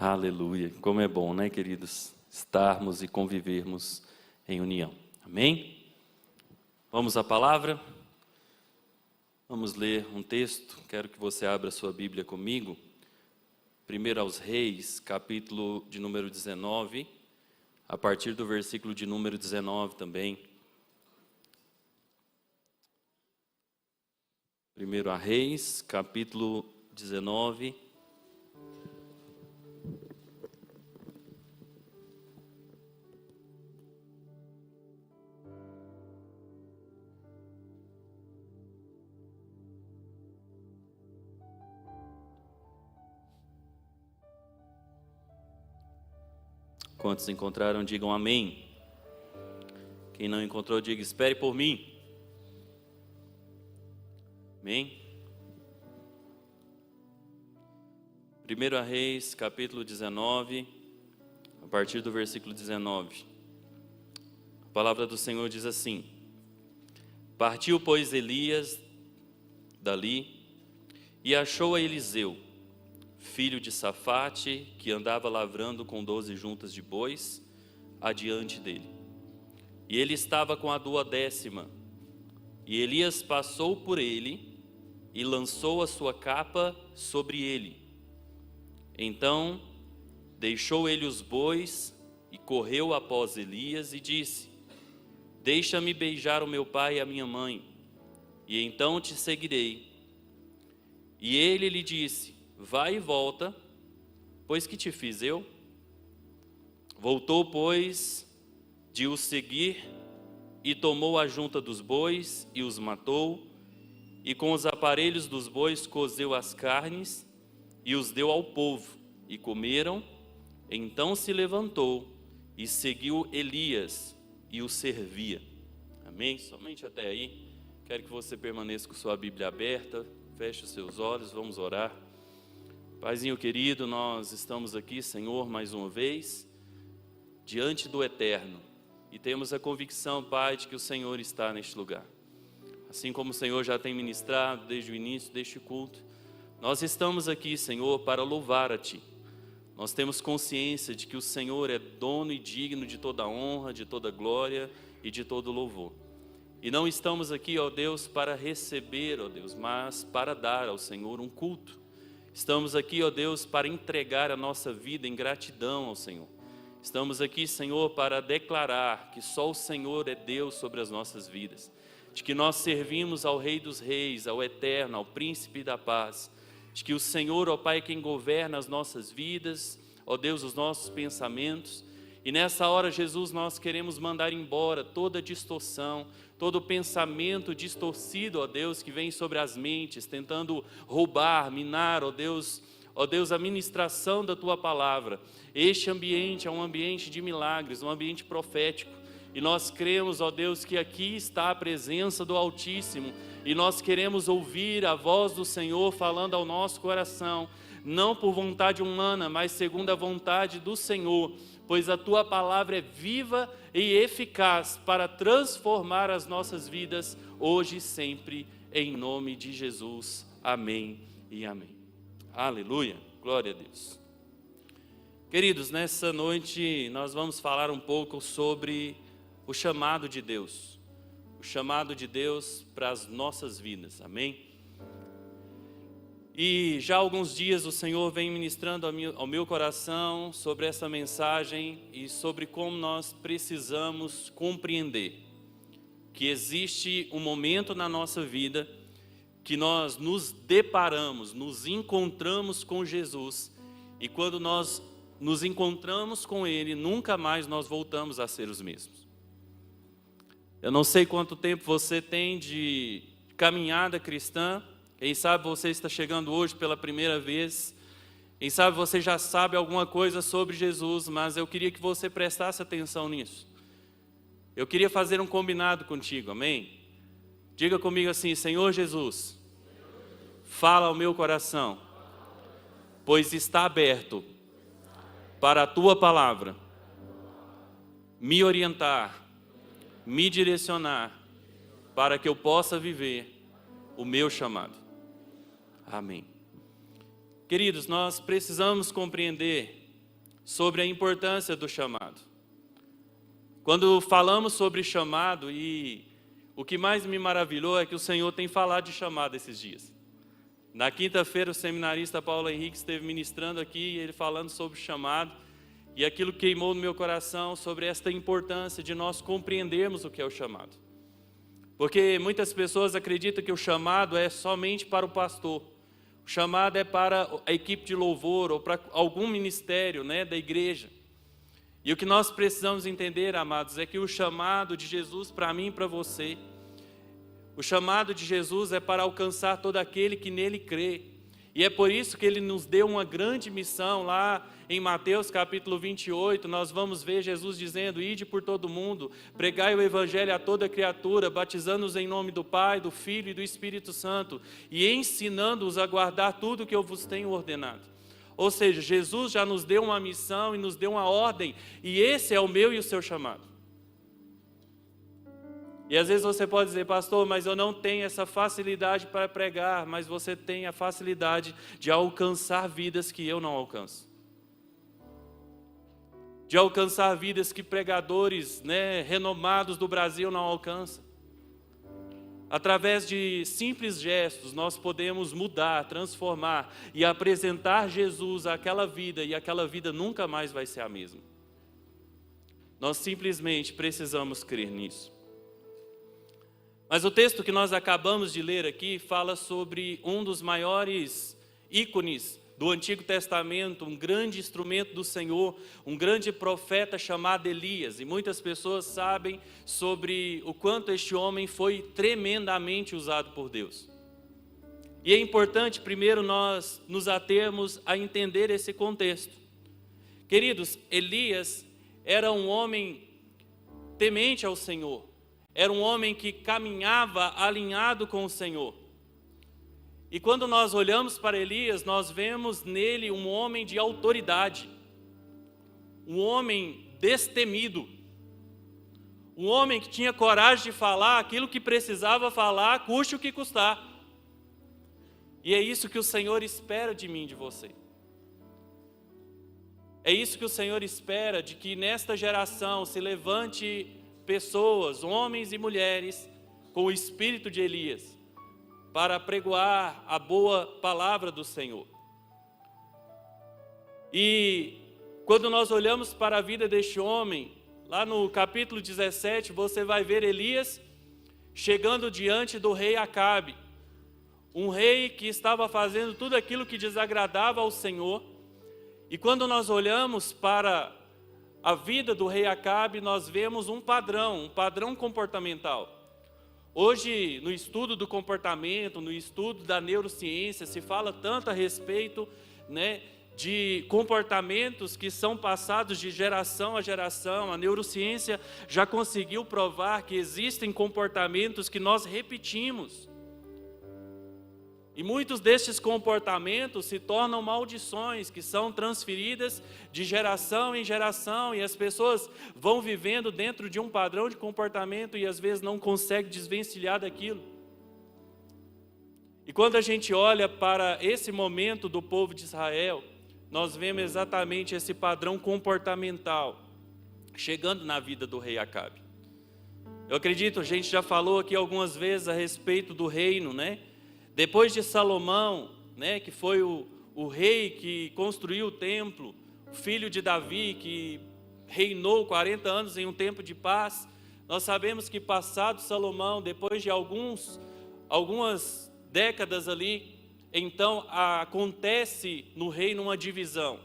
Aleluia. Como é bom, né, queridos, estarmos e convivermos em união. Amém? Vamos à palavra? Vamos ler um texto. Quero que você abra sua Bíblia comigo. 1 aos Reis, capítulo de número 19, a partir do versículo de número 19 também. 1 a Reis, capítulo 19. Quantos encontraram, digam amém. Quem não encontrou, diga espere por mim. Amém? 1 Reis, capítulo 19, a partir do versículo 19. A palavra do Senhor diz assim: Partiu, pois, Elias dali e achou a Eliseu, filho de Safate, que andava lavrando com 12 juntas de bois, adiante dele. E ele estava com a 12ª. E Elias passou por ele e lançou a sua capa sobre ele. Então deixou ele os bois e correu após Elias e disse: Deixa-me beijar o meu pai e a minha mãe, e então te seguirei. E ele lhe disse: Vai e volta, pois que te fiz eu? Voltou, pois, de os seguir, e tomou a junta dos bois, e os matou, e com os aparelhos dos bois cozeu as carnes, e os deu ao povo, e comeram. Então se levantou, e seguiu Elias, e o servia. Amém? Somente até aí. Quero que você permaneça com sua Bíblia aberta, feche os seus olhos, vamos orar. Paizinho querido, nós estamos aqui, Senhor, mais uma vez, diante do Eterno, e temos a convicção, Pai, de que o Senhor está neste lugar. Assim como o Senhor já tem ministrado desde o início deste culto, nós estamos aqui, Senhor, para louvar a Ti. Nós temos consciência de que o Senhor é dono e digno de toda honra, de toda glória e de todo louvor. E não estamos aqui, ó Deus, para receber, ó Deus, mas para dar ao Senhor um culto. Estamos aqui, ó Deus, para entregar a nossa vida em gratidão ao Senhor. Estamos aqui, Senhor, para declarar que só o Senhor é Deus sobre as nossas vidas. De que nós servimos ao Rei dos Reis, ao Eterno, ao Príncipe da Paz. De que o Senhor, ó Pai, é quem governa as nossas vidas, ó Deus, os nossos pensamentos. E nessa hora, Jesus, nós queremos mandar embora toda distorção, todo pensamento distorcido, ó Deus, que vem sobre as mentes, tentando roubar, minar, ó Deus, a ministração da Tua Palavra. Este ambiente é um ambiente de milagres, um ambiente profético. E nós cremos, ó Deus, que aqui está a presença do Altíssimo. E nós queremos ouvir a voz do Senhor falando ao nosso coração, não por vontade humana, mas segundo a vontade do Senhor. Pois a Tua Palavra é viva e eficaz para transformar as nossas vidas, hoje e sempre, em nome de Jesus. Amém e amém. Aleluia, glória a Deus. Queridos, nessa noite nós vamos falar um pouco sobre o chamado de Deus. O chamado de Deus para as nossas vidas, amém? E já há alguns dias o Senhor vem ministrando ao meu coração sobre essa mensagem e sobre como nós precisamos compreender que existe um momento na nossa vida que nós nos deparamos, nos encontramos com Jesus, e quando nós nos encontramos com Ele, nunca mais nós voltamos a ser os mesmos. Eu não sei quanto tempo você tem de caminhada cristã. Quem sabe você está chegando hoje pela primeira vez. Quem sabe você já sabe alguma coisa sobre Jesus, mas eu queria que você prestasse atenção nisso. Eu queria fazer um combinado contigo, amém? Diga comigo assim: Senhor Jesus, fala ao meu coração, pois está aberto para a Tua Palavra me orientar, me direcionar, para que eu possa viver o meu chamado. Amém. Queridos, nós precisamos compreender sobre a importância do chamado. Quando falamos sobre chamado, e o que mais me maravilhou é que o Senhor tem falado de chamado esses dias. Na quinta-feira, o seminarista Paulo Henrique esteve ministrando aqui, ele falando sobre chamado, e aquilo queimou no meu coração sobre esta importância de nós compreendermos o que é o chamado. Porque muitas pessoas acreditam que o chamado é somente para o pastor, o chamado é para a equipe de louvor ou para algum ministério, né, da igreja. E o que nós precisamos entender, amados, é que o chamado de Jesus para mim e para você, o chamado de Jesus é para alcançar todo aquele que nele crê. E é por isso que ele nos deu uma grande missão lá em Mateus capítulo 28, nós vamos ver Jesus dizendo: ide por todo mundo, pregai o evangelho a toda criatura, batizando-os em nome do Pai, do Filho e do Espírito Santo, e ensinando-os a guardar tudo que eu vos tenho ordenado. Ou seja, Jesus já nos deu uma missão e nos deu uma ordem, e esse é o meu e o seu chamado. E às vezes você pode dizer: pastor, mas eu não tenho essa facilidade para pregar. Mas você tem a facilidade de alcançar vidas que eu não alcanço. De alcançar vidas que pregadores, né, renomados do Brasil não alcançam. Através de simples gestos, nós podemos mudar, transformar e apresentar Jesus àquela vida, e aquela vida nunca mais vai ser a mesma. Nós simplesmente precisamos crer nisso. Mas o texto que nós acabamos de ler aqui fala sobre um dos maiores ícones do Antigo Testamento, um grande instrumento do Senhor, um grande profeta chamado Elias. E muitas pessoas sabem sobre o quanto este homem foi tremendamente usado por Deus. E é importante primeiro nós nos atermos a entender esse contexto. Queridos, Elias era um homem temente ao Senhor. Era um homem que caminhava alinhado com o Senhor. E quando nós olhamos para Elias, nós vemos nele um homem de autoridade, um homem destemido, um homem que tinha coragem de falar aquilo que precisava falar, custe o que custar. E é isso que o Senhor espera de mim e de você. É isso que o Senhor espera, de que nesta geração se levante pessoas, homens e mulheres, com o espírito de Elias, para apregoar a boa palavra do Senhor. E quando nós olhamos para a vida deste homem, lá no capítulo 17, você vai ver Elias chegando diante do rei Acabe, um rei que estava fazendo tudo aquilo que desagradava ao Senhor. E quando nós olhamos para a vida do rei Acabe, nós vemos um padrão comportamental. Hoje, no estudo do comportamento, no estudo da neurociência, se fala tanto a respeito, né, de comportamentos que são passados de geração a geração. A neurociência já conseguiu provar que existem comportamentos que nós repetimos. E muitos destes comportamentos se tornam maldições que são transferidas de geração em geração, e as pessoas vão vivendo dentro de um padrão de comportamento e às vezes não conseguem desvencilhar daquilo. E quando a gente olha para esse momento do povo de Israel, nós vemos exatamente esse padrão comportamental chegando na vida do rei Acabe. Eu acredito, a gente já falou aqui algumas vezes a respeito do reino, né? Depois de Salomão, né, que foi o rei que construiu o templo, o filho de Davi, que reinou 40 anos em um tempo de paz, nós sabemos que passado Salomão, depois de algumas décadas ali, então acontece no reino uma divisão.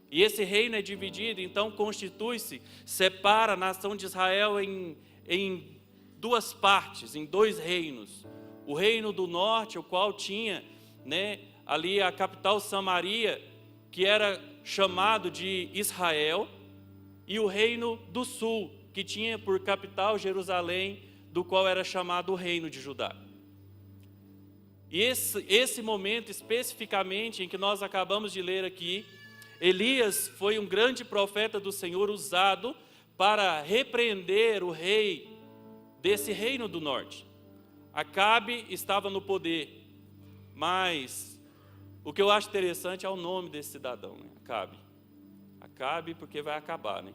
E esse reino é dividido, então constitui-se, separa a nação de Israel em duas partes, em dois reinos. O reino do norte, o qual tinha, né, ali a capital Samaria, que era chamado de Israel, e o reino do sul, que tinha por capital Jerusalém, do qual era chamado o reino de Judá. E esse momento especificamente em que nós acabamos de ler aqui, Elias foi um grande profeta do Senhor usado para repreender o rei desse reino do norte. Acabe estava no poder, mas o que eu acho interessante é o nome desse cidadão, né? Acabe. Acabe porque vai acabar, né?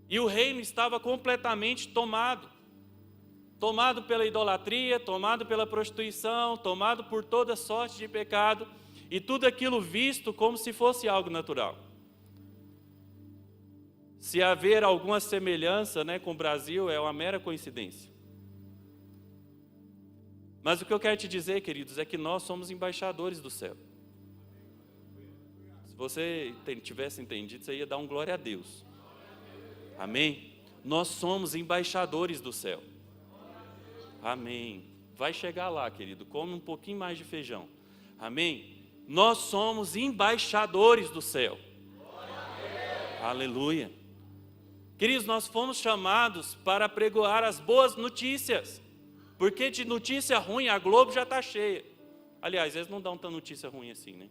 E o reino estava completamente tomado pela idolatria, tomado pela prostituição, tomado por toda sorte de pecado, e tudo aquilo visto como se fosse algo natural. Se haver alguma semelhança, né, com o Brasil, é uma mera coincidência. Mas o que eu quero te dizer, queridos, é que nós somos embaixadores do céu. Se você tivesse entendido, você ia dar um glória a Deus. Amém? Nós somos embaixadores do céu. Amém. Vai chegar lá, querido, come um pouquinho mais de feijão. Amém? Nós somos embaixadores do céu. Aleluia. Queridos, nós fomos chamados para pregoar as boas notícias, porque de notícia ruim a Globo já está cheia. Aliás, eles não dão tanta notícia ruim assim, né?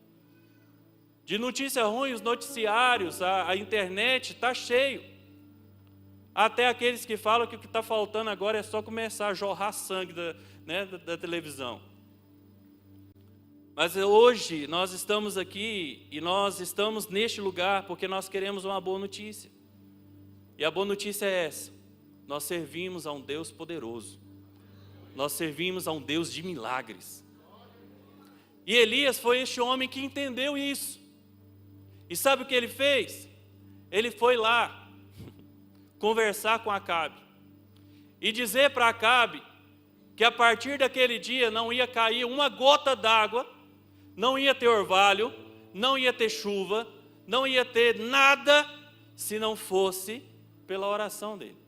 De notícia ruim, os noticiários, a internet está cheio. Até aqueles que falam que o que está faltando agora é só começar a jorrar sangue da televisão. Mas hoje nós estamos aqui e nós estamos neste lugar porque nós queremos uma boa notícia. E a boa notícia é essa: nós servimos a um Deus poderoso. Nós servimos a um Deus de milagres. E Elias foi este homem que entendeu isso. E sabe o que ele fez? Ele foi lá conversar com Acabe e dizer para Acabe que a partir daquele dia não ia cair uma gota d'água, não ia ter orvalho, não ia ter chuva, não ia ter nada se não fosse pela oração dele.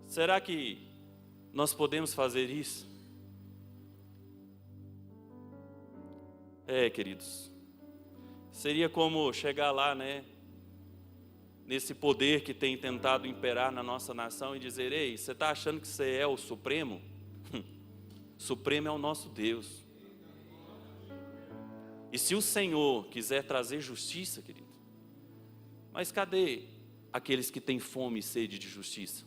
Será que nós podemos fazer isso? Queridos, seria como chegar lá, né, nesse poder que tem tentado imperar na nossa nação e dizer: ei, você está achando que você é o Supremo? Supremo é o nosso Deus. E se o Senhor quiser trazer justiça, querido, mas cadê aqueles que têm fome e sede de justiça?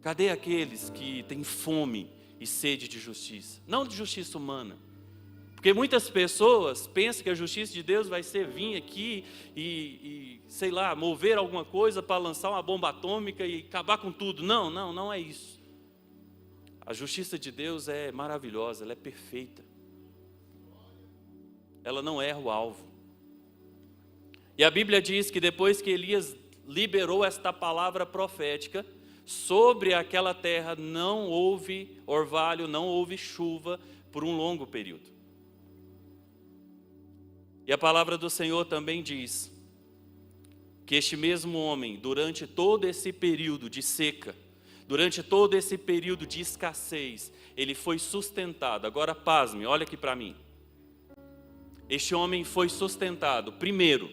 Cadê aqueles que têm fome e sede de justiça? Não de justiça humana. Porque muitas pessoas pensam que a justiça de Deus vai ser vir aqui e sei lá, mover alguma coisa para lançar uma bomba atômica e acabar com tudo. Não é isso. A justiça de Deus é maravilhosa, ela é perfeita. Ela não erra o alvo. E a Bíblia diz que depois que Elias liberou esta palavra profética, sobre aquela terra não houve orvalho, não houve chuva por um longo período. E a palavra do Senhor também diz que este mesmo homem, durante todo esse período de seca, durante todo esse período de escassez, ele foi sustentado. Agora pasme, olha aqui para mim. Este homem foi sustentado, primeiro,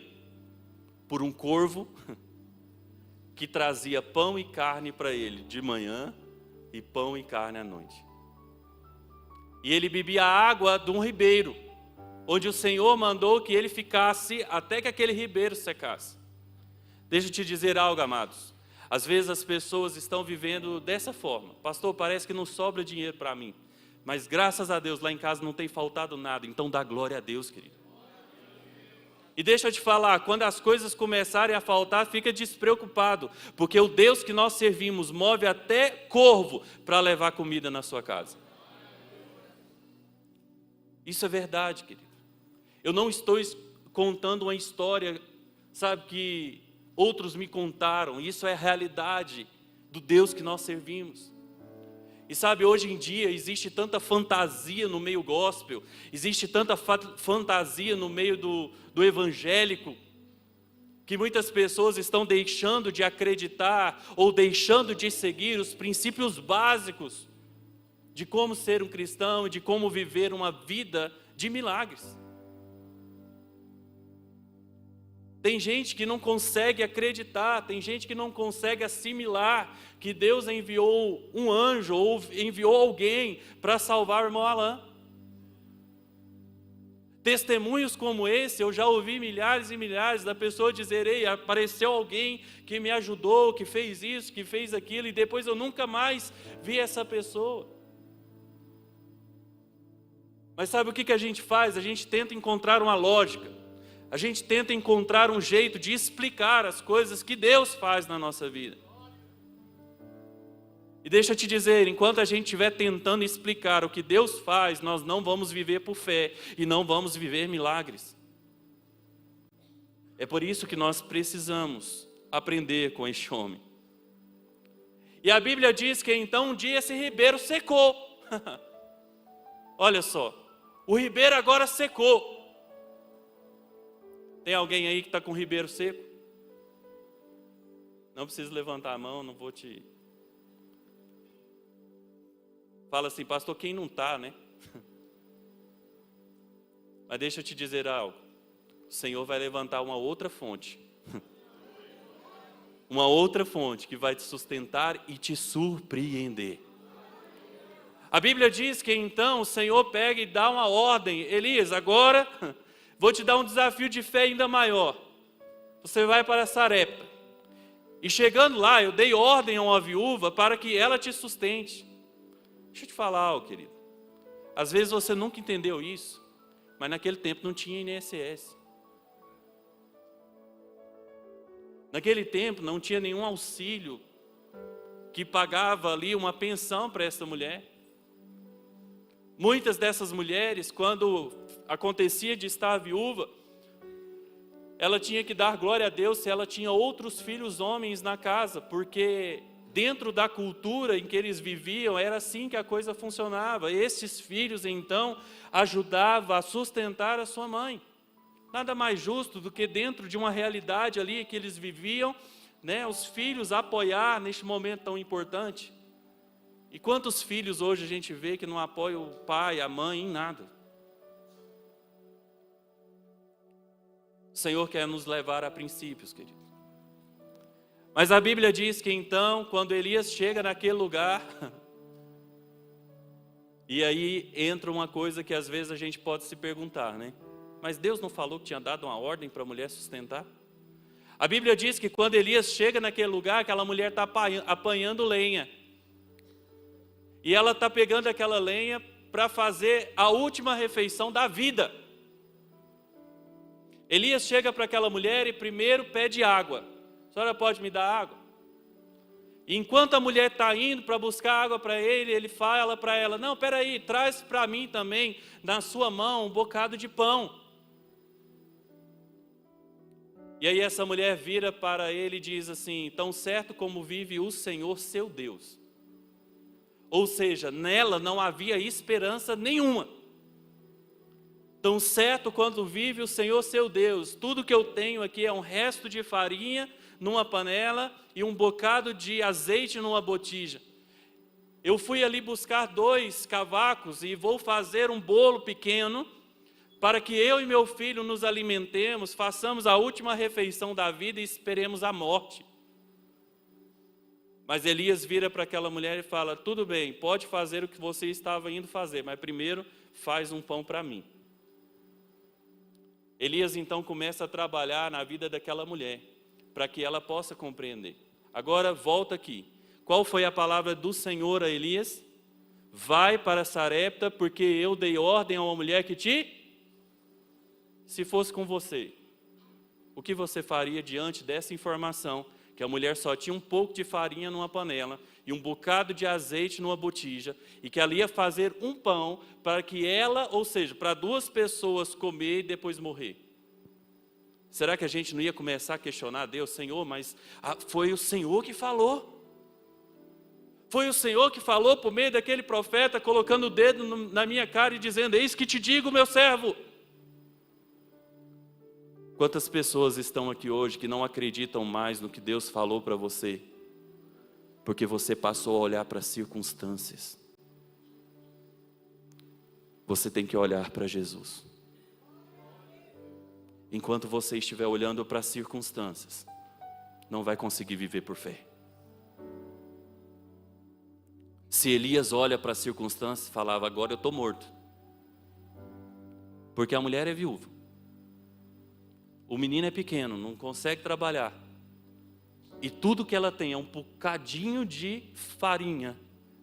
por um corvo que trazia pão e carne para ele de manhã e pão e carne à noite. E ele bebia água de um ribeiro, onde o Senhor mandou que ele ficasse até que aquele ribeiro secasse. Deixa eu te dizer algo, amados. Às vezes as pessoas estão vivendo dessa forma. Pastor, parece que não sobra dinheiro para mim. Mas graças a Deus, lá em casa não tem faltado nada. Então dá glória a Deus, querido. E deixa eu te falar, quando as coisas começarem a faltar, fica despreocupado. Porque o Deus que nós servimos move até corvo para levar comida na sua casa. Isso é verdade, querido. Eu não estou contando uma história, sabe, que outros me contaram. Isso é a realidade do Deus que nós servimos. E sabe, hoje em dia existe tanta fantasia no meio gospel, existe tanta fantasia no meio do evangélico, que muitas pessoas estão deixando de acreditar ou deixando de seguir os princípios básicos de como ser um cristão e de como viver uma vida de milagres. Tem gente que não consegue acreditar, tem gente que não consegue assimilar que Deus enviou um anjo ou enviou alguém para salvar o irmão Alain. Testemunhos como esse, eu já ouvi milhares e milhares da pessoa dizer: ei, apareceu alguém que me ajudou, que fez isso, que fez aquilo, e depois eu nunca mais vi essa pessoa. Mas sabe o que a gente faz? A gente tenta encontrar uma lógica. A gente tenta encontrar um jeito de explicar as coisas que Deus faz na nossa vida. E deixa eu te dizer, enquanto a gente estiver tentando explicar o que Deus faz, nós não vamos viver por fé e não vamos viver milagres. É por isso que nós precisamos aprender com este homem. E a Bíblia diz que então um dia esse ribeiro secou. Olha só, o ribeiro agora secou. Tem alguém aí que está com o ribeiro seco? Não precisa levantar a mão, não vou te... Fala assim, pastor, quem não está, né? Mas deixa eu te dizer algo. O Senhor vai levantar uma outra fonte. Uma outra fonte que vai te sustentar e te surpreender. A Bíblia diz que então o Senhor pega e dá uma ordem. Elias, agora vou te dar um desafio de fé ainda maior. Você vai para Sarepta. E chegando lá, eu dei ordem a uma viúva para que ela te sustente. Deixa eu te falar algo, querido. Às vezes você nunca entendeu isso, mas naquele tempo não tinha INSS. Naquele tempo não tinha nenhum auxílio que pagava ali uma pensão para essa mulher. Muitas dessas mulheres, quando acontecia de estar viúva, ela tinha que dar glória a Deus se ela tinha outros filhos homens na casa, porque dentro da cultura em que eles viviam, era assim que a coisa funcionava. Esses filhos, então, ajudavam a sustentar a sua mãe. Nada mais justo do que dentro de uma realidade ali que eles viviam, né, os filhos apoiar neste momento tão importante. E quantos filhos hoje a gente vê que não apoiam o pai, a mãe em nada? O Senhor quer nos levar a princípios, querido. Mas a Bíblia diz que então, quando Elias chega naquele lugar, e aí entra uma coisa que às vezes a gente pode se perguntar, né? Mas Deus não falou que tinha dado uma ordem para a mulher sustentar? A Bíblia diz que quando Elias chega naquele lugar, aquela mulher está apanhando lenha. E ela está pegando aquela lenha para fazer a última refeição da vida. Elias chega para aquela mulher e primeiro pede água. A senhora pode me dar água? E enquanto a mulher está indo para buscar água para ele, ele fala para ela, não, peraí, traz para mim também, na sua mão, um bocado de pão. E aí essa mulher vira para ele e diz assim, tão certo como vive o Senhor seu Deus. Ou seja, nela não havia esperança nenhuma. Tão certo quanto vive o Senhor seu Deus, tudo que eu tenho aqui é um resto de farinha numa panela e um bocado de azeite numa botija. Eu fui ali buscar 2 cavacos e vou fazer um bolo pequeno para que eu e meu filho nos alimentemos, façamos a última refeição da vida e esperemos a morte. Mas Elias vira para aquela mulher e fala, tudo bem, pode fazer o que você estava indo fazer, mas primeiro faz um pão para mim. Elias então começa a trabalhar na vida daquela mulher, para que ela possa compreender. Agora volta aqui. Qual foi a palavra do Senhor a Elias? Vai para Sarepta, porque eu dei ordem a uma mulher que te... Se fosse com você, o que você faria diante dessa informação? Que a mulher só tinha um pouco de farinha numa panela e um bocado de azeite numa botija, e que ela ia fazer um pão para que ela, ou seja, para 2 pessoas comer e depois morrer. Será que a gente não ia começar a questionar Deus? Senhor, mas foi o Senhor que falou. Foi o Senhor que falou por meio daquele profeta, colocando o dedo na minha cara e dizendo, eis que te digo, meu servo. Quantas pessoas estão aqui hoje que não acreditam mais no que Deus falou para você, porque você passou a olhar para as circunstâncias. Você tem que olhar para Jesus. Enquanto você estiver olhando para as circunstâncias, não vai conseguir viver por fé. Se Elias olha para as circunstâncias, falava, agora eu estou morto. Porque a mulher é viúva. O menino é pequeno, não consegue trabalhar. E tudo que ela tem é um bocadinho de farinha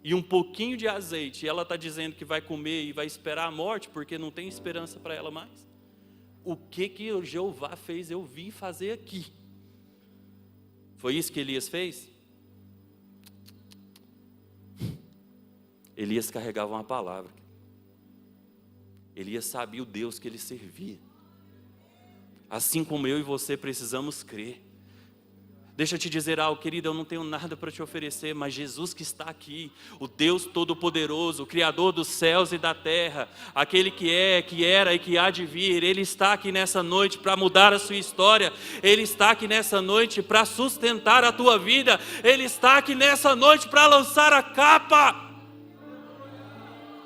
e um pouquinho de azeite, e ela está dizendo que vai comer e vai esperar a morte, porque não tem esperança para ela mais. O que o Jeová fez eu vim fazer aqui? Foi isso que Elias fez? Elias carregava uma palavra. Elias sabia o Deus que ele servia. Assim como eu e você precisamos crer. Deixa eu te dizer algo, querido, eu não tenho nada para te oferecer, mas Jesus que está aqui, o Deus Todo-Poderoso, o Criador dos céus e da terra, aquele que é, que era e que há de vir, Ele está aqui nessa noite para mudar a sua história, Ele está aqui nessa noite para sustentar a tua vida, Ele está aqui nessa noite para lançar a capa.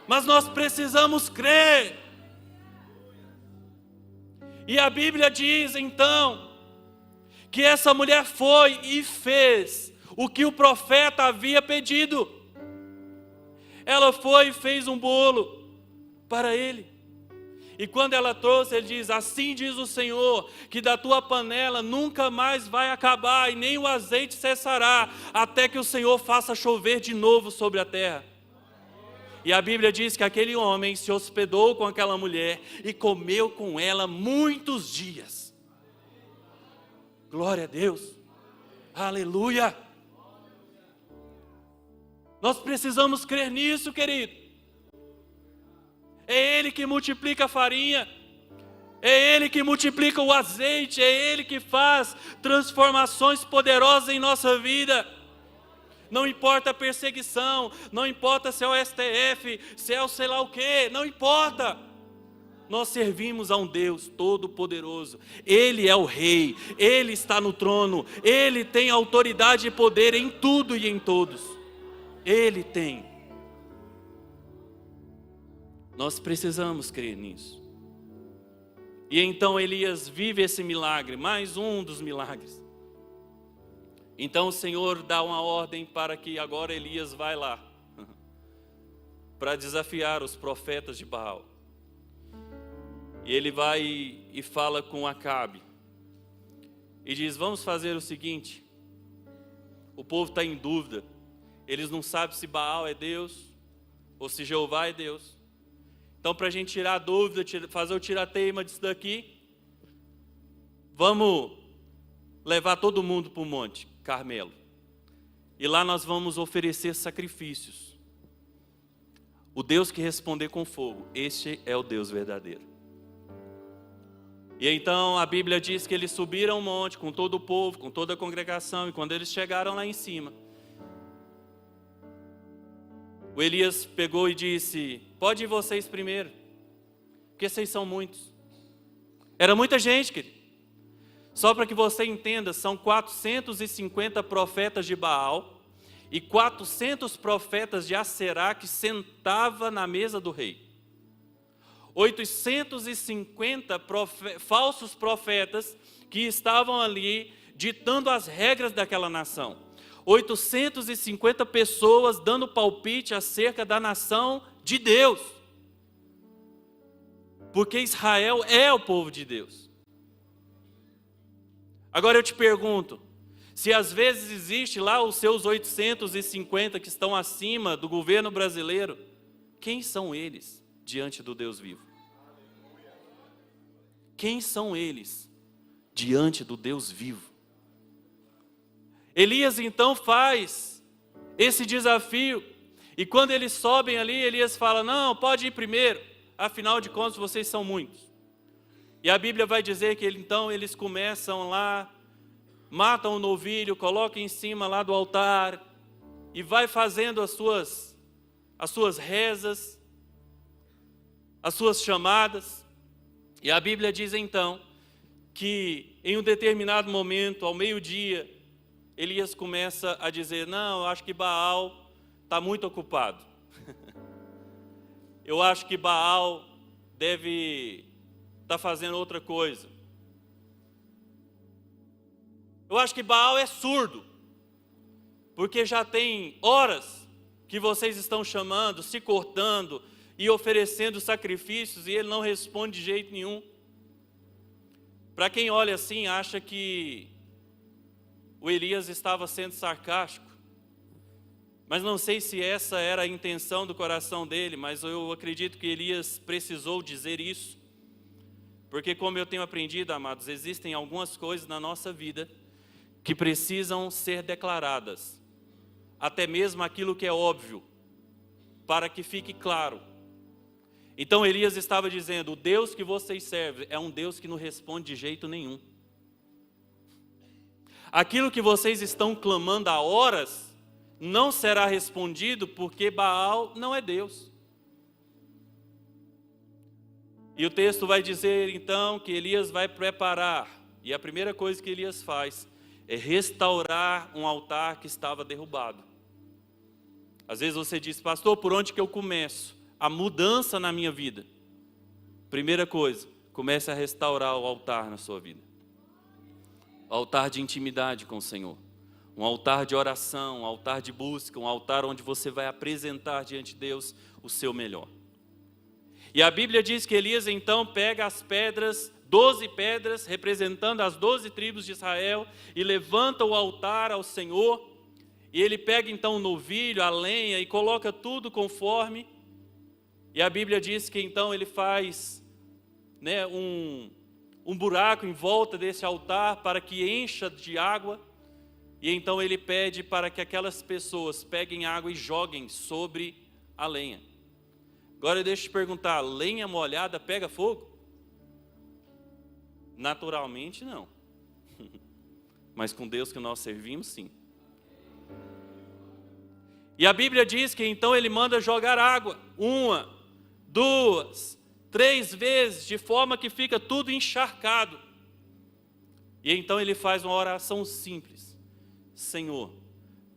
Mas nós precisamos crer. E a Bíblia diz então, que essa mulher foi e fez o que o profeta havia pedido. Ela foi e fez um bolo para ele. E quando ela trouxe, ele diz, assim diz o Senhor, que da tua panela nunca mais vai acabar, e nem o azeite cessará, até que o Senhor faça chover de novo sobre a terra. E a Bíblia diz que aquele homem se hospedou com aquela mulher e comeu com ela muitos dias. Glória a Deus, aleluia. Nós precisamos crer nisso, querido. É Ele que multiplica a farinha, é Ele que multiplica o azeite, é Ele que faz transformações poderosas em nossa vida. Não importa a perseguição, não importa se é o STF, se é o sei lá o que, não importa. Nós servimos a um Deus Todo-Poderoso, Ele é o Rei, Ele está no trono, Ele tem autoridade e poder em tudo e em todos, Ele tem. Nós precisamos crer nisso. E então Elias vive esse milagre, mais um dos milagres. Então o Senhor dá uma ordem para que agora Elias vai lá, para desafiar os profetas de Baal. E ele vai e fala com Acabe. E diz, vamos fazer o seguinte. O povo está em dúvida. Eles não sabem se Baal é Deus ou se Jeová é Deus. Então, para a gente tirar a dúvida, fazer o tirateima disso daqui, vamos levar todo mundo para o Monte Carmelo. E lá nós vamos oferecer sacrifícios. O Deus que responder com fogo, este é o Deus verdadeiro. E então a Bíblia diz que eles subiram ao monte com todo o povo, com toda a congregação. E quando eles chegaram lá em cima, o Elias pegou e disse, pode ir vocês primeiro, porque vocês são muitos. Era muita gente, querido. Só para que você entenda, são 450 profetas de Baal e 400 profetas de Aserá que sentavam na mesa do rei. 850 falsos profetas que estavam ali ditando as regras daquela nação. 850 pessoas dando palpite acerca da nação de Deus. Porque Israel é o povo de Deus. Agora eu te pergunto, se às vezes existe lá os seus 850 que estão acima do governo brasileiro, quem são eles diante do Deus vivo? Quem são eles diante do Deus vivo? Elias então faz esse desafio, e quando eles sobem ali, Elias fala, não, pode ir primeiro, afinal de contas vocês são muitos. E a Bíblia vai dizer que então eles começam lá, matam o novilho, colocam em cima lá do altar, e vai fazendo as suas rezas, as suas chamadas. E a Bíblia diz então, que em um determinado momento, ao meio-dia, Elias começa a dizer, não, eu acho que Baal está muito ocupado. Eu acho que Baal deve estar fazendo outra coisa. Eu acho que Baal é surdo, porque já tem horas que vocês estão chamando, se cortando e oferecendo sacrifícios, e ele não responde de jeito nenhum. Para quem olha assim, acha que o Elias estava sendo sarcástico. Mas não sei se essa era a intenção do coração dele, mas eu acredito que Elias precisou dizer isso. Porque como eu tenho aprendido, amados, existem algumas coisas na nossa vida que precisam ser declaradas. Até mesmo aquilo que é óbvio, para que fique claro. Então Elias estava dizendo, o Deus que vocês servem é um Deus que não responde de jeito nenhum. Aquilo que vocês estão clamando há horas, não será respondido porque Baal não é Deus. E o texto vai dizer então que Elias vai preparar, e a primeira coisa que Elias faz é restaurar um altar que estava derrubado. Às vezes você diz, pastor, por onde que eu começo? A mudança na minha vida. Primeira coisa, comece a restaurar o altar na sua vida. O altar de intimidade com o Senhor. Um altar de oração, um altar de busca, um altar onde você vai apresentar diante de Deus o seu melhor. E a Bíblia diz que Elias então pega as pedras, 12 pedras, representando as 12 tribos de Israel, e levanta o altar ao Senhor, e ele pega então o novilho, a lenha, e coloca tudo conforme, e a Bíblia diz que então ele faz um buraco em volta desse altar, para que encha de água, e então ele pede para que aquelas pessoas peguem água e joguem sobre a lenha. Agora deixa eu te perguntar, lenha molhada pega fogo? Naturalmente não. Mas com Deus que nós servimos, sim. E a Bíblia diz que então ele manda jogar água, 1, 2, 3 vezes, de forma que fica tudo encharcado. E então ele faz uma oração simples. Senhor,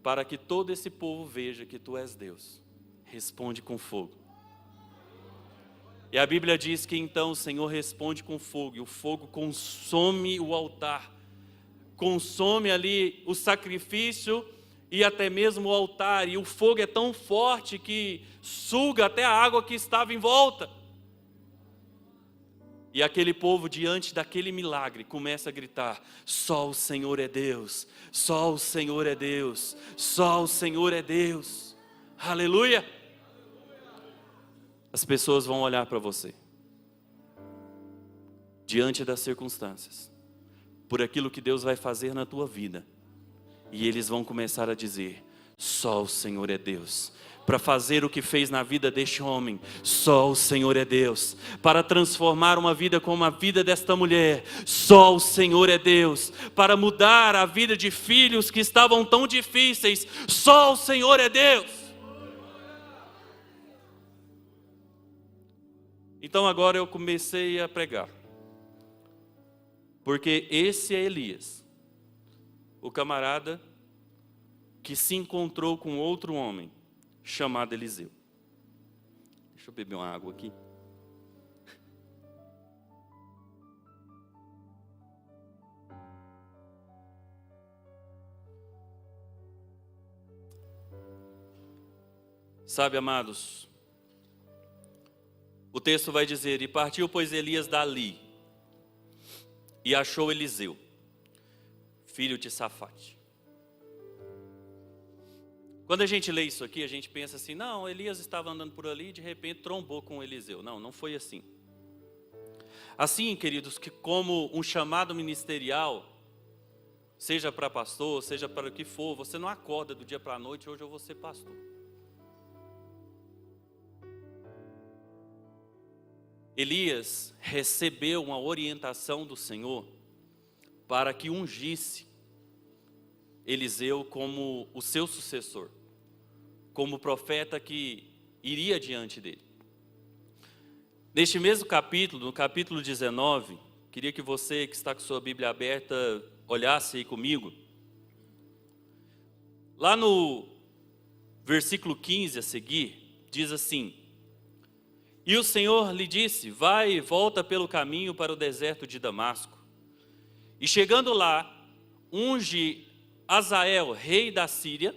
para que todo esse povo veja que Tu és Deus, responde com fogo. E a Bíblia diz que então o Senhor responde com fogo, e o fogo consome o altar, consome ali o sacrifício e até mesmo o altar, e o fogo é tão forte que suga até a água que estava em volta. E aquele povo, diante daquele milagre, começa a gritar, só o Senhor é Deus, só o Senhor é Deus, só o Senhor é Deus, aleluia. As pessoas vão olhar para você, diante das circunstâncias, por aquilo que Deus vai fazer na tua vida, e eles vão começar a dizer, só o Senhor é Deus. Para fazer o que fez na vida deste homem, só o Senhor é Deus. Para transformar uma vida como a vida desta mulher, só o Senhor é Deus. Para mudar a vida de filhos que estavam tão difíceis, só o Senhor é Deus. Então agora eu comecei a pregar, porque esse é Elias, o camarada que se encontrou com outro homem, chamado Eliseu. Deixa eu beber uma água aqui. Sabe, amados, o texto vai dizer, e partiu, pois, Elias dali, e achou Eliseu, filho de Safate. Quando a gente lê isso aqui, a gente pensa assim, não, Elias estava andando por ali e de repente trombou com Eliseu. Não, não foi assim. Assim, queridos, que como um chamado ministerial, seja para pastor, seja para o que for, você não acorda do dia para a noite, hoje eu vou ser pastor. Elias recebeu uma orientação do Senhor para que ungisse Eliseu como o seu sucessor, como profeta que iria diante dele. Neste mesmo capítulo, no capítulo 19, queria que você que está com sua Bíblia aberta, olhasse aí comigo. Lá no versículo 15 a seguir, diz assim, e o Senhor lhe disse, vai e volta pelo caminho para o deserto de Damasco. E chegando lá, unge Azael, rei da Síria,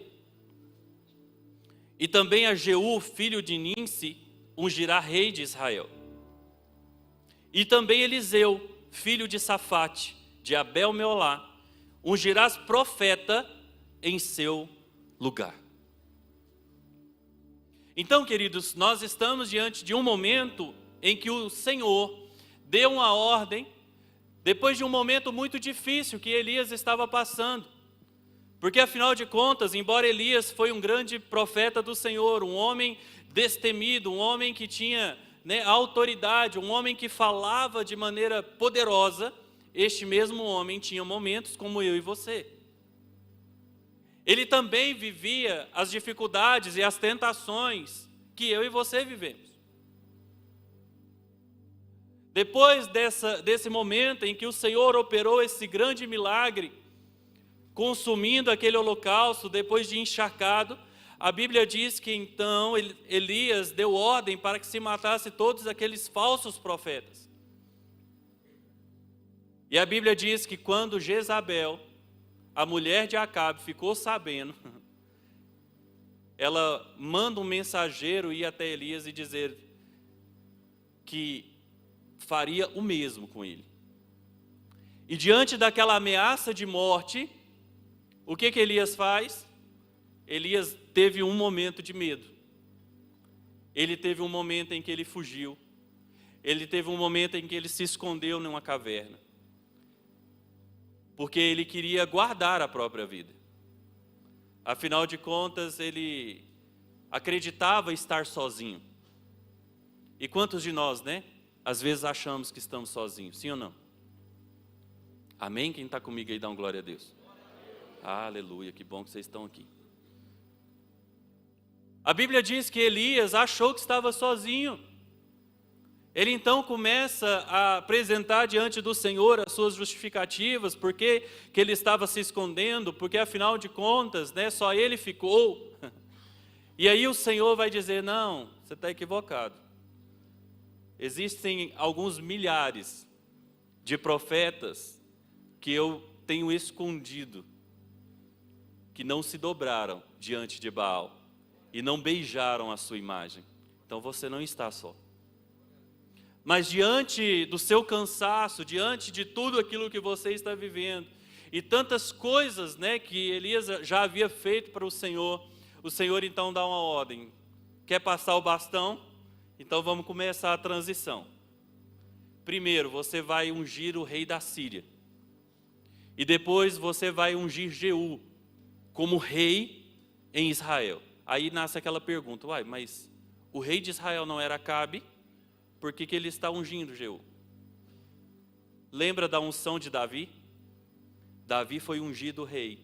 e também a Jeú, filho de Ninsi, ungirá rei de Israel. E também Eliseu, filho de Safate, de Abel-Meolá, ungirás profeta em seu lugar. Então, queridos, nós estamos diante de um momento em que o Senhor deu uma ordem, depois de um momento muito difícil que Elias estava passando. Porque, afinal de contas, embora Elias foi um grande profeta do Senhor, um homem destemido, um homem que tinha, autoridade, um homem que falava de maneira poderosa, este mesmo homem tinha momentos como eu e você. Ele também vivia as dificuldades e as tentações que eu e você vivemos. Depois desse momento em que o Senhor operou esse grande milagre, consumindo aquele holocausto, depois de encharcado, a Bíblia diz que então Elias deu ordem para que se matasse todos aqueles falsos profetas. E a Bíblia diz que quando Jezabel, a mulher de Acabe, ficou sabendo, ela manda um mensageiro ir até Elias e dizer que faria o mesmo com ele. E diante daquela ameaça de morte, o que Elias faz? Elias teve um momento de medo. Ele teve um momento em que ele fugiu. Ele teve um momento em que ele se escondeu numa caverna. Porque ele queria guardar a própria vida. Afinal de contas, ele acreditava estar sozinho. E quantos de nós, às vezes achamos que estamos sozinhos, sim ou não? Amém? Quem está comigo aí, dá um glória a Deus. Aleluia, que bom que vocês estão aqui. A Bíblia diz que Elias achou que estava sozinho. Ele então começa a apresentar diante do Senhor as suas justificativas, porque que ele estava se escondendo, porque afinal de contas, só ele ficou. E aí o Senhor vai dizer, não, você está equivocado. Existem alguns milhares de profetas que eu tenho escondido, que não se dobraram diante de Baal e não beijaram a sua imagem. Então você não está só. Mas diante do seu cansaço, diante de tudo aquilo que você está vivendo, e tantas coisas que Elias já havia feito para o Senhor então dá uma ordem. Quer passar o bastão? Então vamos começar a transição. Primeiro você vai ungir o rei da Síria. E depois você vai ungir Jeú como rei em Israel. Aí nasce aquela pergunta, mas o rei de Israel não era Acabe? Por que ele está ungindo Jeú? Lembra da unção de Davi? Davi foi ungido rei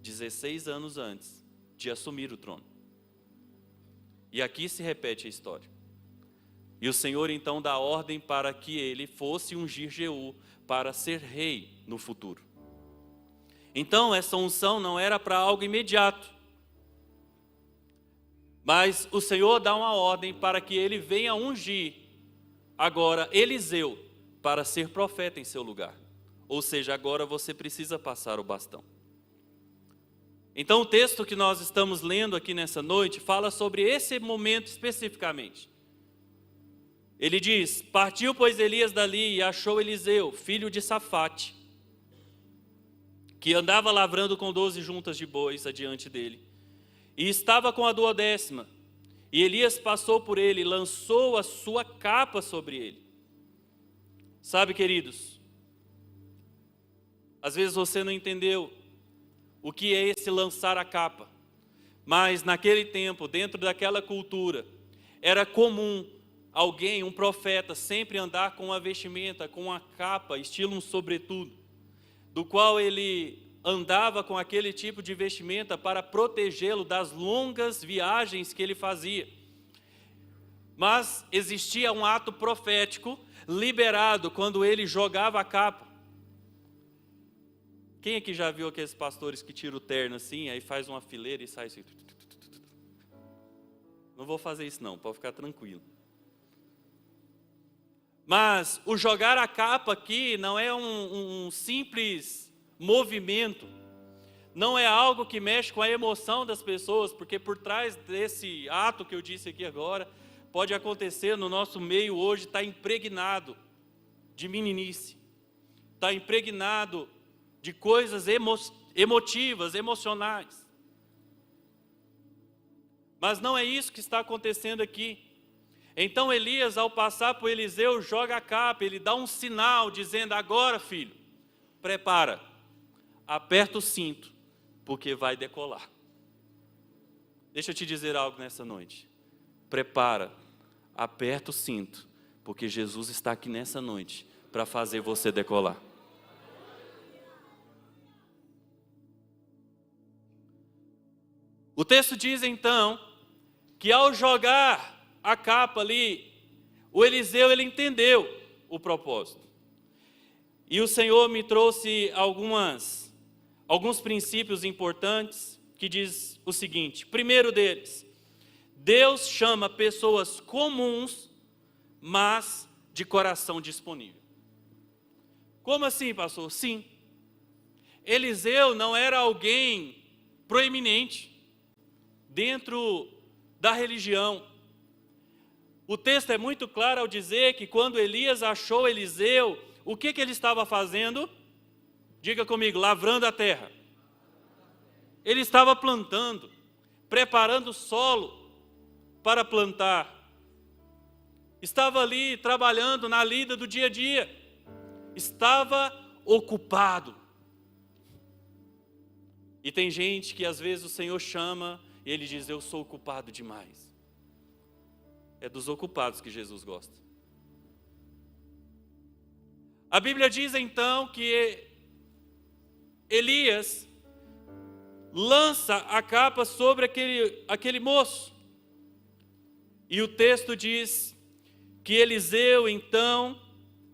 16 anos antes de assumir o trono. E aqui se repete a história. E o Senhor então dá ordem para que ele fosse ungir Jeú para ser rei no futuro. Então essa unção não era para algo imediato. Mas o Senhor dá uma ordem para que ele venha ungir agora Eliseu para ser profeta em seu lugar. Ou seja, agora você precisa passar o bastão. Então o texto que nós estamos lendo aqui nessa noite fala sobre esse momento especificamente. Ele diz, partiu pois Elias dali e achou Eliseu, filho de Safate, que andava lavrando com 12 juntas de bois adiante dele. E estava com a 12ª. E Elias passou por ele e lançou a sua capa sobre ele. Sabe, queridos, às vezes você não entendeu o que é esse lançar a capa. Mas naquele tempo, dentro daquela cultura, era comum alguém, um profeta, sempre andar com uma vestimenta, com uma capa, estilo um sobretudo, do qual ele andava com aquele tipo de vestimenta para protegê-lo das longas viagens que ele fazia. Mas existia um ato profético liberado quando ele jogava a capa. Quem aqui já viu aqueles pastores que tiram o terno assim, aí faz uma fileira e sai assim? Não vou fazer isso não, pode ficar tranquilo. Mas o jogar a capa aqui não é um simples movimento, não é algo que mexe com a emoção das pessoas, porque por trás desse ato que eu disse aqui agora, pode acontecer no nosso meio hoje, está impregnado de meninice, está impregnado de coisas emotivas, emocionais. Mas não é isso que está acontecendo aqui. Então Elias, ao passar por Eliseu, joga a capa, ele dá um sinal dizendo: agora, filho, prepara, aperta o cinto, porque vai decolar. Deixa eu te dizer algo nessa noite. Prepara, aperta o cinto, porque Jesus está aqui nessa noite para fazer você decolar. O texto diz então que ao jogar a capa ali, o Eliseu ele entendeu o propósito. E o Senhor me trouxe alguns princípios importantes que diz o seguinte: primeiro deles, Deus chama pessoas comuns, mas de coração disponível. Como assim, pastor? Sim. Eliseu não era alguém proeminente dentro da religião. O texto é muito claro ao dizer que quando Elias achou Eliseu, o que ele estava fazendo? Diga comigo: lavrando a terra. Ele estava plantando, preparando o solo para plantar. Estava ali trabalhando na lida do dia a dia. Estava ocupado. E tem gente que às vezes o Senhor chama e ele diz: eu sou ocupado demais. É dos ocupados que Jesus gosta. A Bíblia diz então que Elias lança a capa sobre aquele moço. E o texto diz que Eliseu então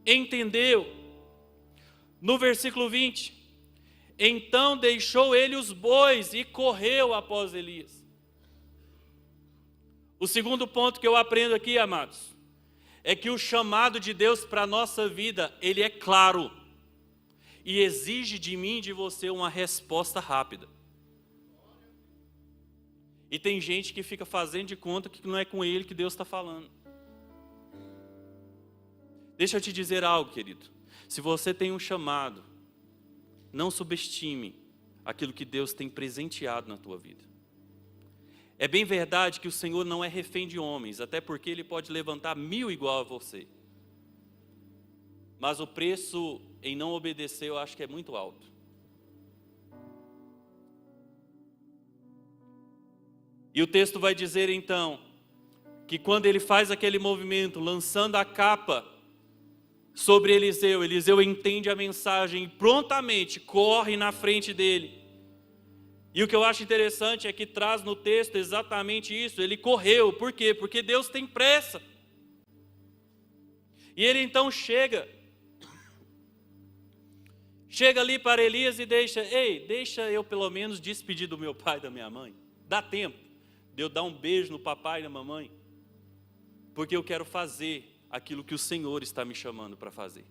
entendeu. No versículo 20, então deixou ele os bois e correu após Elias. O segundo ponto que eu aprendo aqui, amados, é que o chamado de Deus para a nossa vida, ele é claro. E exige de mim e de você uma resposta rápida. E tem gente que fica fazendo de conta que não é com ele que Deus está falando. Deixa eu te dizer algo, querido. Se você tem um chamado, não subestime aquilo que Deus tem presenteado na tua vida. É bem verdade que o Senhor não é refém de homens, até porque Ele pode levantar 1000 igual a você. Mas o preço em não obedecer eu acho que é muito alto. E o texto vai dizer então, que quando ele faz aquele movimento, lançando a capa sobre Eliseu, Eliseu entende a mensagem e prontamente corre na frente dele. E o que eu acho interessante é que traz no texto exatamente isso, ele correu, por quê? Porque Deus tem pressa. E ele então chega ali para Elias e deixa eu pelo menos despedir do meu pai e da minha mãe. Dá tempo de eu dar um beijo no papai e na mamãe, porque eu quero fazer aquilo que o Senhor está me chamando para fazer.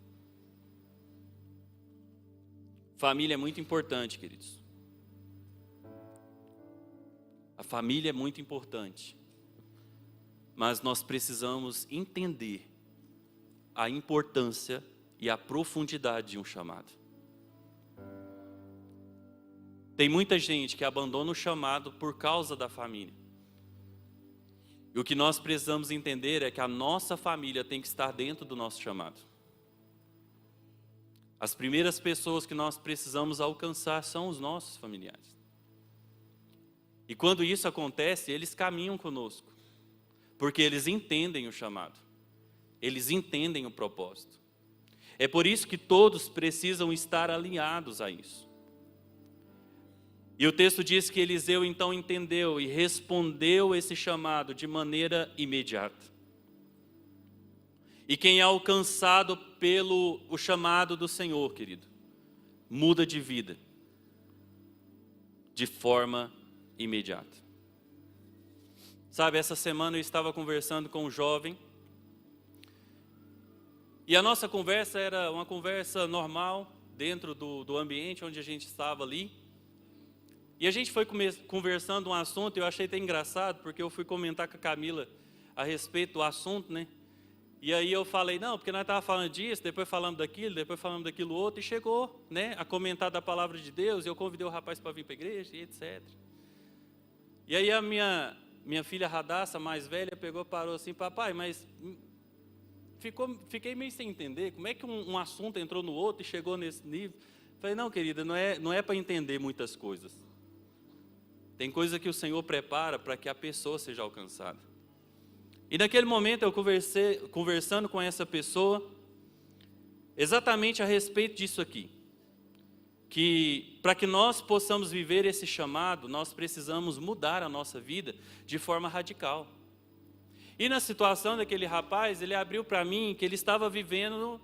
Família é muito importante, queridos. A família é muito importante, mas nós precisamos entender a importância e a profundidade de um chamado. Tem muita gente que abandona o chamado por causa da família. E o que nós precisamos entender é que a nossa família tem que estar dentro do nosso chamado. As primeiras pessoas que nós precisamos alcançar são os nossos familiares. E quando isso acontece, eles caminham conosco, porque eles entendem o chamado, eles entendem o propósito. É por isso que todos precisam estar alinhados a isso. E o texto diz que Eliseu então entendeu e respondeu esse chamado de maneira imediata. E quem é alcançado pelo o chamado do Senhor, querido, muda de vida de forma imediata. Sabe, essa semana eu estava conversando com um jovem, e a nossa conversa era uma conversa normal, dentro do ambiente onde a gente estava ali. E a gente foi conversando um assunto, e eu achei até engraçado, porque eu fui comentar com a Camila a respeito do assunto, né? E aí eu falei, não, porque nós estávamos falando disso, depois falamos daquilo, depois falamos daquilo outro, e chegou, né, a comentar da palavra de Deus, e eu convidei o rapaz para vir para a igreja, e etc. E aí a minha minha filha Radassa, mais velha, pegou, parou assim, papai, mas fiquei meio sem entender, como é que um assunto entrou no outro e chegou nesse nível? Falei, não, querida, não é para entender muitas coisas. Tem coisa que o Senhor prepara para que a pessoa seja alcançada. E naquele momento eu conversando com essa pessoa, exatamente a respeito disso aqui. Que para que nós possamos viver esse chamado, nós precisamos mudar a nossa vida de forma radical. E na situação daquele rapaz, ele abriu para mim que ele estava vivendo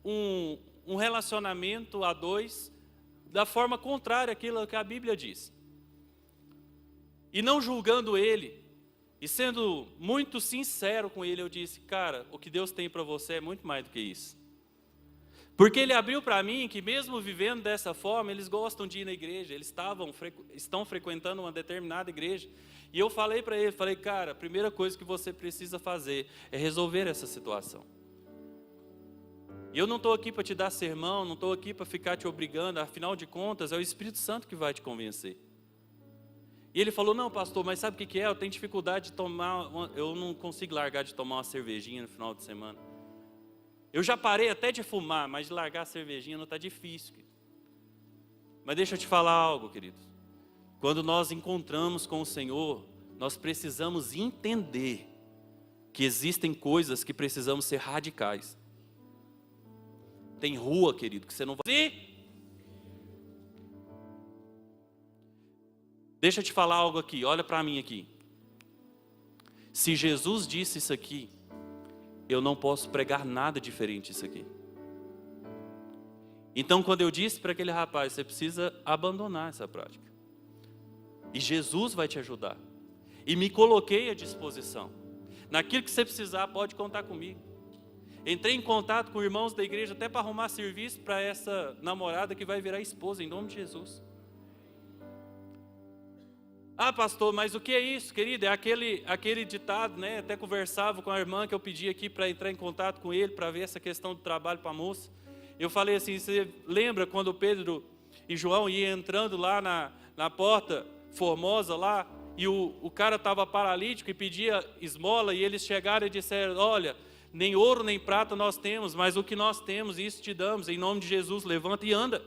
um relacionamento a dois da forma contrária àquilo que a Bíblia diz. E não julgando ele, e sendo muito sincero com ele, eu disse, cara, o que Deus tem para você é muito mais do que isso. Porque ele abriu para mim que mesmo vivendo dessa forma, eles gostam de ir na igreja, eles estão frequentando uma determinada igreja. E eu falei para ele, cara, a primeira coisa que você precisa fazer é resolver essa situação. E eu não estou aqui para te dar sermão, não estou aqui para ficar te obrigando, afinal de contas, é o Espírito Santo que vai te convencer. E ele falou, não, pastor, mas sabe o que é? Eu tenho dificuldade de tomar, eu não consigo largar de tomar uma cervejinha no final de semana. Eu já parei até de fumar, mas de largar a cervejinha não está difícil. Querido. Mas deixa eu te falar algo, querido. Quando nós encontramos com o Senhor, nós precisamos entender que existem coisas que precisamos ser radicais. Tem rua, querido, que você não vai... Deixa eu te falar algo aqui, olha para mim aqui. Se Jesus disse isso aqui, eu não posso pregar nada diferente disso aqui. Então, quando eu disse para aquele rapaz, você precisa abandonar essa prática. E Jesus vai te ajudar. E me coloquei à disposição. Naquilo que você precisar, pode contar comigo. Entrei em contato com irmãos da igreja até para arrumar serviço para essa namorada que vai virar esposa, em nome de Jesus. Ah, pastor, mas o que é isso, querido? É aquele ditado, né? Até conversava com a irmã que eu pedi aqui para entrar em contato com ele, para ver essa questão do trabalho para a moça. Eu falei assim, você lembra quando Pedro e João iam entrando lá na porta formosa lá, e o cara estava paralítico e pedia esmola, e eles chegaram e disseram, olha, nem ouro nem prata nós temos, mas o que nós temos, isso te damos, em nome de Jesus, levanta e anda.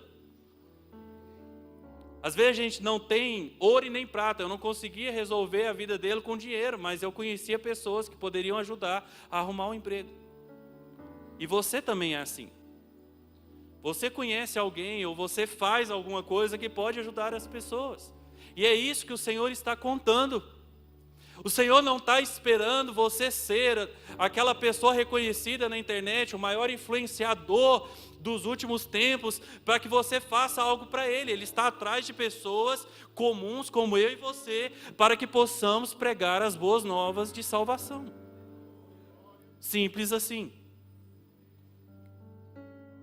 Às vezes a gente não tem ouro e nem prata, eu não conseguia resolver a vida dele com dinheiro, mas eu conhecia pessoas que poderiam ajudar a arrumar um emprego. E você também é assim. Você conhece alguém ou você faz alguma coisa que pode ajudar as pessoas. E é isso que o Senhor está contando. O Senhor não está esperando você ser aquela pessoa reconhecida na internet, o maior influenciador dos últimos tempos, para que você faça algo para Ele. Ele está atrás de pessoas comuns como eu e você, para que possamos pregar as boas novas de salvação. Simples assim.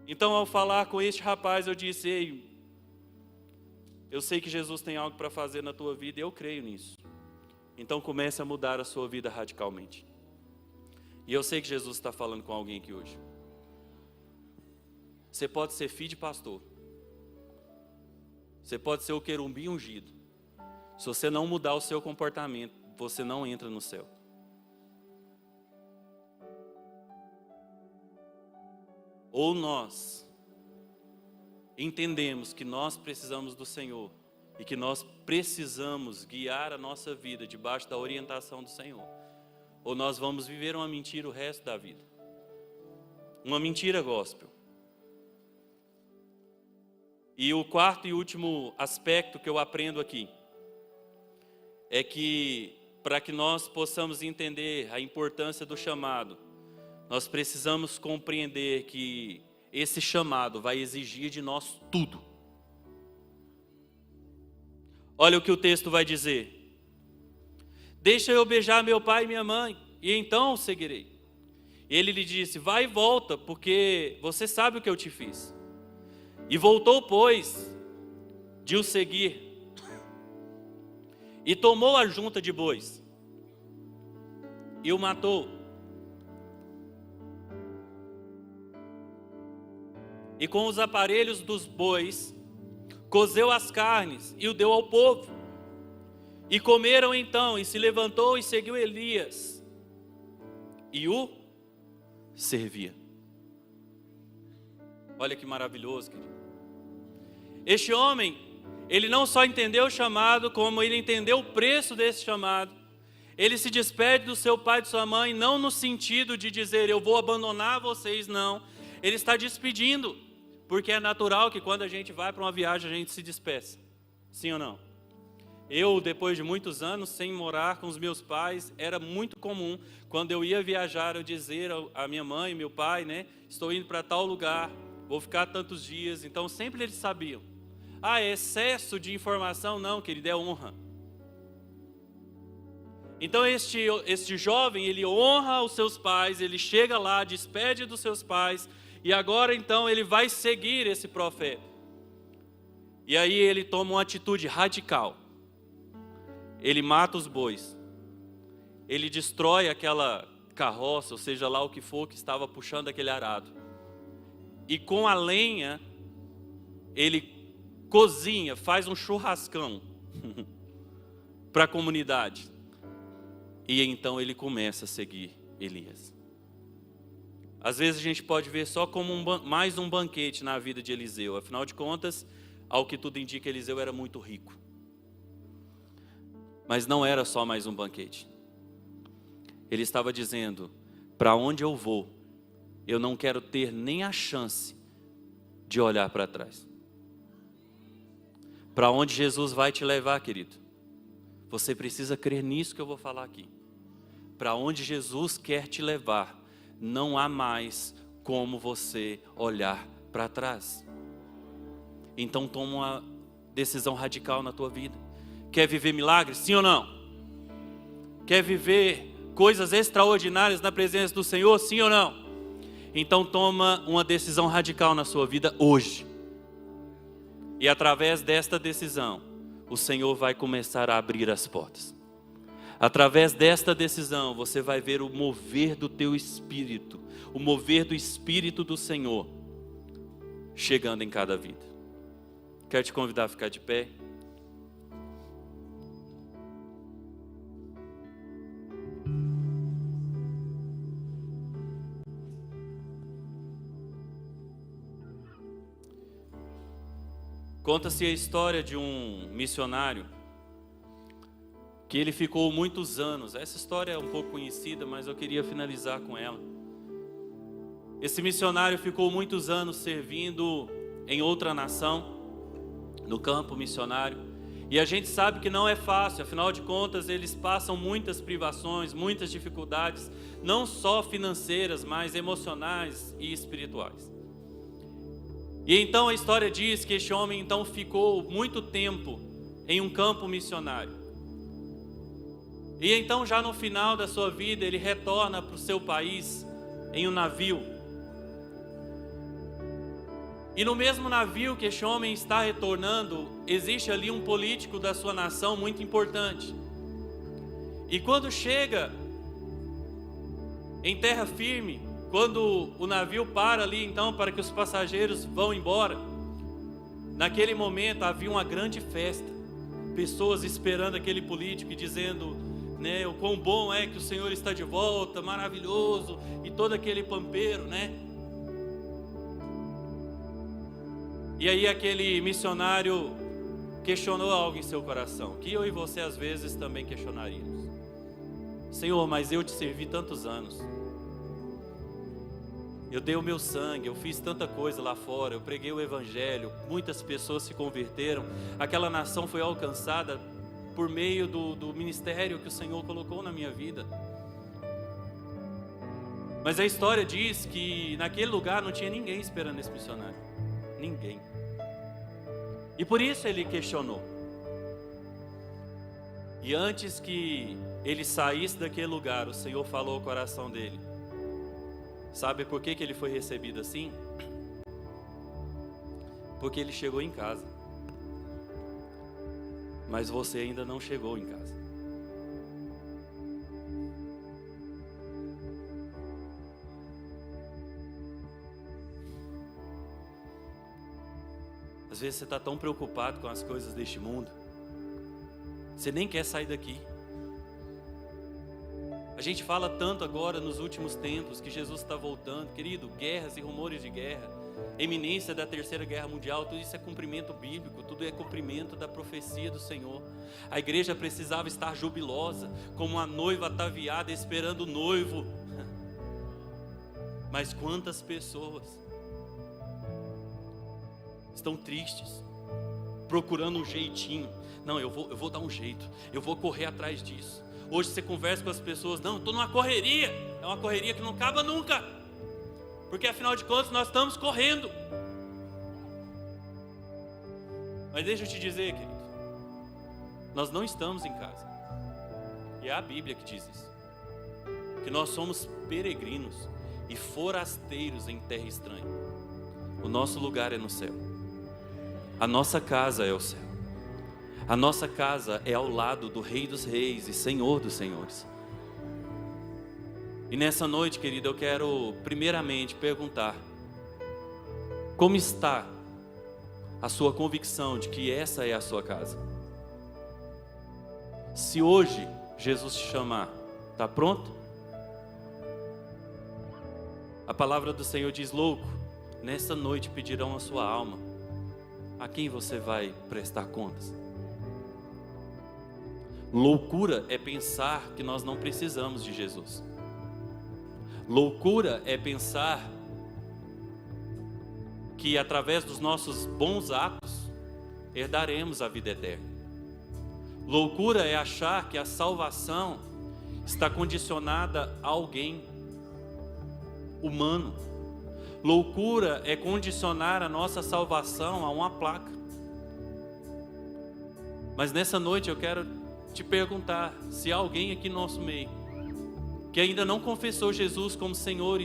Então, ao falar com este rapaz, eu disse, ei, eu sei que Jesus tem algo para fazer na tua vida e eu creio nisso. Então comece a mudar a sua vida radicalmente. E eu sei que Jesus está falando com alguém aqui hoje. Você pode ser filho de pastor. Você pode ser o querubim ungido. Se você não mudar o seu comportamento, você não entra no céu. Ou nós entendemos que nós precisamos do Senhor e que nós precisamos guiar a nossa vida debaixo da orientação do Senhor, ou nós vamos viver uma mentira o resto da vida. Uma mentira gospel. E o quarto e último aspecto que eu aprendo aqui é que, para que nós possamos entender a importância do chamado, nós precisamos compreender que esse chamado vai exigir de nós tudo. Olha o que o texto vai dizer. Deixa eu beijar meu pai e minha mãe, e então o seguirei. Ele lhe disse, vai e volta, porque você sabe o que eu te fiz. E voltou, pois, de o seguir, e tomou a junta de bois, e o matou. E com os aparelhos dos bois, cozeu as carnes e o deu ao povo. E comeram então, e se levantou e seguiu Elias, e o servia. Olha que maravilhoso, querido. Este homem, ele não só entendeu o chamado, como ele entendeu o preço desse chamado. Ele se despede do seu pai e de sua mãe, não no sentido de dizer, eu vou abandonar vocês, não. Ele está despedindo, porque é natural que quando a gente vai para uma viagem, a gente se despeça. Sim ou não? Eu, depois de muitos anos sem morar com os meus pais, era muito comum, quando eu ia viajar, eu dizer à minha mãe e meu pai, né, estou indo para tal lugar, vou ficar tantos dias. Então sempre eles sabiam. Ah, é excesso de informação? Não, querido, é honra. Então este jovem, ele honra os seus pais, ele chega lá, despede dos seus pais, e agora então ele vai seguir esse profeta. E aí ele toma uma atitude radical. Ele mata os bois, ele destrói aquela carroça, ou seja lá o que for que estava puxando aquele arado. E com a lenha, ele cozinha, faz um churrascão para a comunidade. E então ele começa a seguir Elias. Às vezes a gente pode ver só como mais um banquete na vida de Eliseu. Afinal de contas, ao que tudo indica, Eliseu era muito rico. Mas não era só mais um banquete. Ele estava dizendo, para onde eu vou, eu não quero ter nem a chance de olhar para trás. Para onde Jesus vai te levar, querido? Você precisa crer nisso que eu vou falar aqui. Para onde Jesus quer te levar, não há mais como você olhar para trás. Então toma uma decisão radical na tua vida. Quer viver milagres? Sim ou não? Quer viver coisas extraordinárias na presença do Senhor? Sim ou não? Então toma uma decisão radical na sua vida hoje. E através desta decisão, o Senhor vai começar a abrir as portas. Através desta decisão, você vai ver o mover do teu espírito, o mover do Espírito do Senhor, chegando em cada vida. Quero te convidar a ficar de pé. Conta-se a história de um missionário que ele ficou muitos anos. Essa história é um pouco conhecida, mas eu queria finalizar com ela. Esse missionário ficou muitos anos servindo em outra nação, no campo missionário. E a gente sabe que não é fácil, afinal de contas eles passam muitas privações, muitas dificuldades, não só financeiras, mas emocionais e espirituais. E então a história diz que este homem então ficou muito tempo em um campo missionário. E então já no final da sua vida ele retorna para o seu país em um navio. E no mesmo navio que este homem está retornando, existe ali um político da sua nação muito importante. E quando chega em terra firme, quando o navio para ali então para que os passageiros vão embora, naquele momento havia uma grande festa, pessoas esperando aquele político e dizendo, né, o quão bom é que o Senhor está de volta, maravilhoso, e todo aquele pampeiro, né? E aí aquele missionário questionou algo em seu coração, que eu e você às vezes também questionaríamos. Senhor, mas eu te servi tantos anos. Eu dei o meu sangue, eu fiz tanta coisa lá fora, eu preguei o evangelho, muitas pessoas se converteram, aquela nação foi alcançada por meio do ministério que o Senhor colocou na minha vida. Mas a história diz que naquele lugar não tinha ninguém esperando esse missionário, ninguém. E por isso ele questionou. E antes que ele saísse daquele lugar, o Senhor falou ao coração dele. Sabe por que ele foi recebido assim? Porque ele chegou em casa. Mas você ainda não chegou em casa. Às vezes você está tão preocupado com as coisas deste mundo. Você nem quer sair daqui. A gente fala tanto agora nos últimos tempos que Jesus está voltando. Querido, guerras e rumores de guerra, eminência da terceira guerra mundial, tudo isso é cumprimento bíblico, tudo é cumprimento da profecia do Senhor. A igreja precisava estar jubilosa, como uma noiva ataviada esperando o noivo. Mas quantas pessoas estão tristes, procurando um jeitinho. Não, eu vou dar um jeito, eu vou correr atrás disso. Hoje você conversa com as pessoas, não, estou numa correria, é uma correria que não acaba nunca, porque afinal de contas nós estamos correndo. Mas deixa eu te dizer, querido, nós não estamos em casa, e é a Bíblia que diz isso, que nós somos peregrinos e forasteiros em terra estranha. O nosso lugar é no céu, a nossa casa é o céu. A nossa casa é ao lado do Rei dos Reis e Senhor dos Senhores. E nessa noite, querido, eu quero primeiramente perguntar: como está a sua convicção de que essa é a sua casa? Se hoje Jesus te chamar, está pronto? A palavra do Senhor diz: louco, nessa noite pedirão a sua alma. A quem você vai prestar contas? Loucura é pensar que nós não precisamos de Jesus. Loucura é pensar que através dos nossos bons atos herdaremos a vida eterna. Loucura é achar que a salvação está condicionada a alguém humano. Loucura é condicionar a nossa salvação a uma placa. Mas nessa noite eu quero te perguntar se há alguém aqui no nosso meio que ainda não confessou Jesus como Senhor e